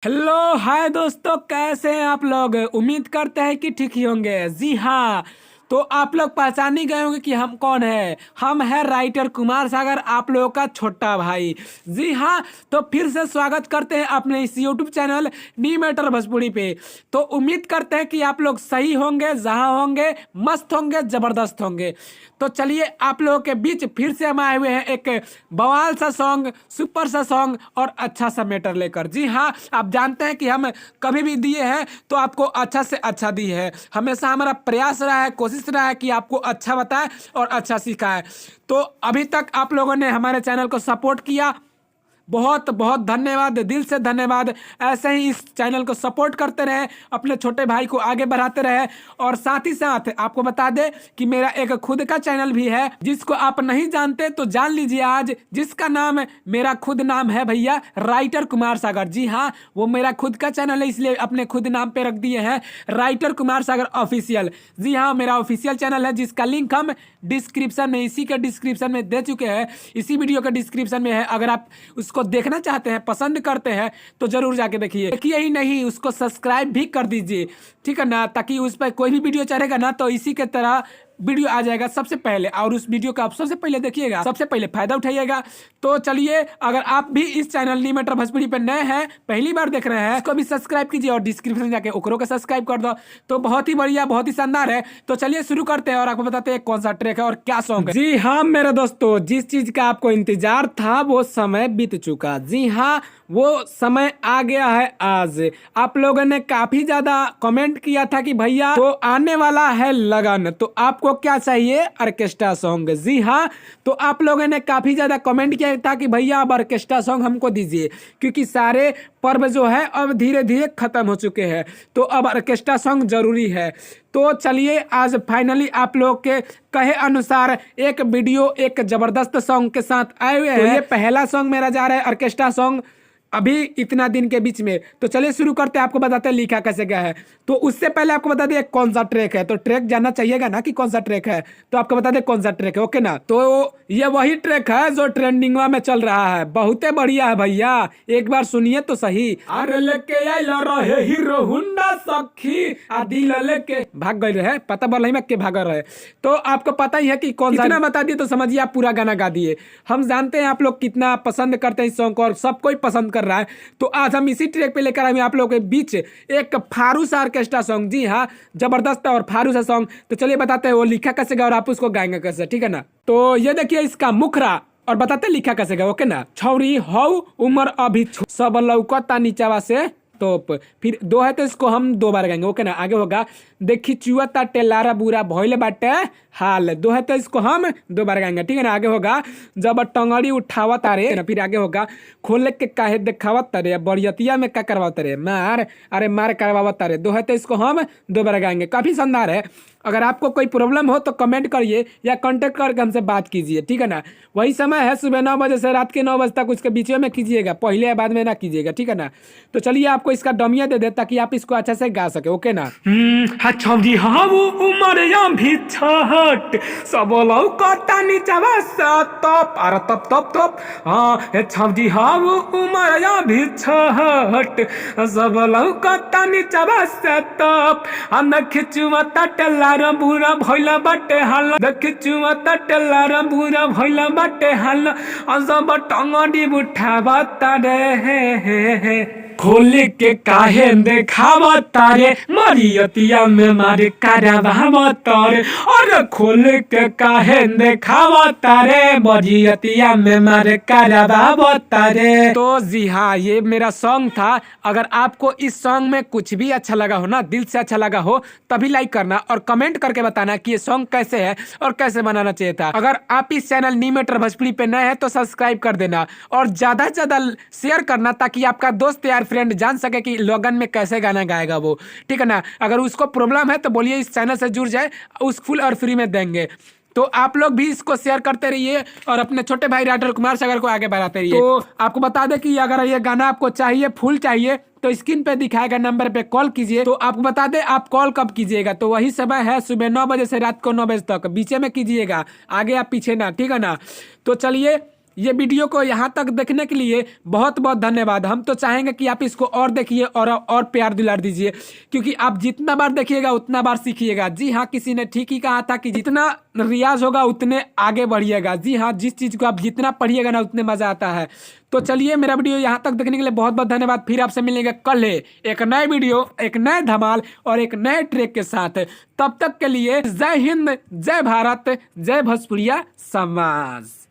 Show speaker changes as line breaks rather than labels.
Hello hi दोस्तों, कैसे हैं आप लोग। उम्मीद करते हैं कि ठीक ही होंगे। जी हाँ, तो आप लोग पहचान ही गए होंगे कि हम कौन है। हम हैं राइटर कुमार सागर, आप लोगों का छोटा भाई। जी हाँ, तो फिर से स्वागत करते हैं अपने इस यूट्यूब चैनल नी मैटर भोजपुरी पे। तो उम्मीद करते हैं कि आप लोग सही होंगे, जहाँ होंगे मस्त होंगे, जबरदस्त होंगे। तो चलिए आप लोगों के बीच फिर से हम आए हुए हैं एक बवाल सा सॉन्ग, सुपर सा सॉन्ग और अच्छा सा मैटर लेकर। जी हाँ, आप जानते हैं कि हम कभी भी दिए हैं तो आपको अच्छा से अच्छा दिए है। हमेशा हमारा प्रयास रहा है, कोशिश रहा है कि आपको अच्छा बताए और अच्छा सिखाए। तो अभी तक आप लोगों ने हमारे चैनल को सपोर्ट किया, बहुत बहुत धन्यवाद, दिल से धन्यवाद। ऐसे ही इस चैनल को सपोर्ट करते रहे, अपने छोटे भाई को आगे बढ़ाते रहे। और साथ ही साथ आपको बता दें कि मेरा एक खुद का चैनल भी है, जिसको आप नहीं जानते तो जान लीजिए आज, जिसका नाम मेरा खुद नाम है भैया राइटर कुमार सागर। जी हाँ, वो मेरा खुद का चैनल है, इसलिए अपने खुद नाम पे रख दिए हैं राइटर कुमार सागर ऑफिशियल। जी हाँ, मेरा ऑफिशियल चैनल है, जिसका लिंक हम डिस्क्रिप्शन में, इसी के डिस्क्रिप्शन में दे चुके हैं, इसी वीडियो के डिस्क्रिप्शन में है। अगर आप उसको देखना चाहते हैं, पसंद करते हैं तो जरूर जाके देखिए। देखिए ही नहीं, उसको सब्सक्राइब भी कर दीजिए, ठीक है ना, ताकि उस पर कोई भी वीडियो चढ़ेगा ना तो इसी के तरह वीडियो आ जाएगा सबसे पहले, और उस वीडियो का आप सबसे पहले देखिएगा, सबसे पहले फायदा उठाइएगा। तो चलिए, अगर आप भी इस चैनल नी मैटर भोजपुरी पे नए हैं, पहली बार देख रहे हैं, इसको भी सब्सक्राइब कीजिए और डिस्क्रिप्शन में जाके ओकरो को सब्सक्राइब कर दो। तो बहुत ही बढ़िया, बहुत ही शानदार है। तो चलिए शुरू करते हैं और आपको बताते हैं कौन सा ट्रैक है और क्या सॉन्ग है। जी हाँ मेरे दोस्तों, जिस चीज का आपको इंतजार था वो समय बीत चुका। जी हाँ, वो समय आ गया है आज। आप लोगों ने काफी ज्यादा कमेंट किया था कि भैया तो आने वाला है लगन, तो आपको क्या चाहिए, ऑर्केस्ट्रा सॉन्ग। जी हाँ, तो आप लोगों ने काफी ज्यादा कमेंट किया था कि भैया अब ऑर्केस्ट्रा सॉन्ग हमको दीजिए, क्योंकि सारे पर्व जो है अब धीरे धीरे खत्म हो चुके हैं, तो अब ऑर्केस्ट्रा सॉन्ग जरूरी है। तो चलिए आज फाइनली आप लोग के कहे अनुसार एक वीडियो, एक जबरदस्त सॉन्ग के साथ आए हुए हैं। तो ये पहला सॉन्ग मेरा जा रहा है ऑर्केस्ट्रा सॉन्ग अभी इतना दिन के बीच में। तो चलिए शुरू करते हैं, आपको बताते हैं लिखा कैसे गया है। तो उससे पहले आपको बता दें कौन सा ट्रैक है, तो ट्रैक जानना चाहिएगा ना कि कौन सा ट्रैक है, तो आपको बता दें कौन सा ट्रैक है। ओके ना, तो ये वही ट्रैक है जो ट्रेंडिंग में चल रहा है, बहुत बढ़िया है भैया, एक बार सुनिए तो सही। अरे लेके आइला रहे हीरो हुंडा सखी, आ दिल लेके भाग गए रहे, पता बल में के भाग रहे। तो आपको पता ही है कि कौन सा, इतना बता दिए तो समझिए आप पूरा गाना गा दिए। हम जानते हैं आप लोग कितना पसंद करते हैं इस सॉन्ग को, और सब कोई पसंद कर रहा है। तो आज हम इसी ट्रैक पे लेकर आए हैं आप लोगों के बीच एक फारू सा ऑर्केस्ट्रा सॉन्ग। जी हाँ, जबरदस्त और फारू सा सॉन्ग। तो चलिए बताते हैं वो लिखा कैसे गया और आप उसको गाएंगे कैसे, ठीक है ना। तो ये देखिए इसका मुखरा, और बताते हैं लिखा कैसे गया। ओके ना, छौरी हौ उम्र अभी सब लौकता नीचावा से, तो फिर दो है तो इसको हम दो बार गाएंगे। ओके ना, आगे होगा देखी चुआ ताटे लारा बुरा भइले बाटे हाल, दो है तो इसको हम दो बार गाएंगे, ठीक है ना। आगे होगा जब टंगड़ी उठावा तारे ना, फिर आगे होगा खोल के काहे देखावा तारे बरियतिया में का करवा तारे मार, अरे मार करवावा तारे, दो है तो इसको हम दो बार गाएंगे। काफी शानदार है। अगर आपको कोई प्रॉब्लम हो तो कमेंट करिए या कांटेक्ट करके हमसे बात कीजिए, ठीक है ना। वही समय है सुबह 9 बजे से रात के 9 बजे तक, उसके बीच में कीजिएगा, पहले या बाद में ना कीजिएगा, ठीक है ना। तो चलिए आपको इसका डमिया दे दे ताकि आप इसको अच्छा से गा सके। ओके ना। छौजी हाँ वो उमरिया भी छहट सब लौकता नीचवा से तप, अरे तप तप तप, हाँ छौजी हाँ वो उमरिया भी छहट सब लौकता नीचवा से तप, हम खिचुआ तटलार बुरा भइला बाटे हाल, खिचुआ तटलार बुरा भइला बाटे हाल, सब टंगड़ी उठावा तारे हे खोल के काहे देखावा तारे मरियतिया में मारे करावा तारे, और खोल के काहे देखावा तारे मरियतिया में मारे करावा तारे। तो जी हाँ, ये मेरा सॉन्ग था। अगर आपको इस सॉन्ग में कुछ भी अच्छा लगा हो ना, दिल से अच्छा लगा हो, तभी लाइक करना और कमेंट करके बताना कि ये सॉन्ग कैसे है और कैसे बनाना चाहिए था। अगर आप इस चैनल नी मैटर भोजपुरी पे नए हैं तो सब्सक्राइब कर देना और ज्यादा से ज्यादा शेयर करना, ताकि आपका दोस्त यार फ्रेंड जान सके कि लगन में कैसे गाना गाएगा वो, ठीक है ना। अगर उसको प्रॉब्लम है तो बोलिए इस चैनल से जुड़ जाए, उस फुल और फ्री में देंगे। तो आप लोग भी इसको शेयर करते रहिए और अपने छोटे भाई राइटर कुमार सागर को आगे बढ़ाते रहिए। तो आपको बता दें कि अगर ये गाना आपको चाहिए, फुल चाहिए, तो स्क्रीन पे दिखाएगा नंबर पे कॉल कीजिए। तो आपको बता दें आप कॉल कब कीजिएगा, तो वही समय है सुबह 9 बजे से रात को 9 बजे तक, बीचे में कीजिएगा, आगे आप पीछे ना, ठीक है ना। तो चलिए ये वीडियो को यहाँ तक देखने के लिए बहुत बहुत धन्यवाद। हम तो चाहेंगे कि आप इसको और देखिए और प्यार दुलार दीजिए, क्योंकि आप जितना बार देखिएगा उतना बार सीखिएगा। जी हाँ, किसी ने ठीक ही कहा था कि जितना रियाज होगा उतने आगे बढ़िएगा। जी हाँ, जिस चीज़ को आप जितना पढ़िएगा ना उतने मज़ा आता है। तो चलिए, मेरा वीडियो यहाँ तक देखने के लिए बहुत बहुत धन्यवाद। फिर आपसे मिलेंगे कल है एक नए वीडियो, एक नए धमाल और एक नए ट्रैक के साथ। तब तक के लिए जय हिंद, जय भारत, जय भोजपुरिया समाज।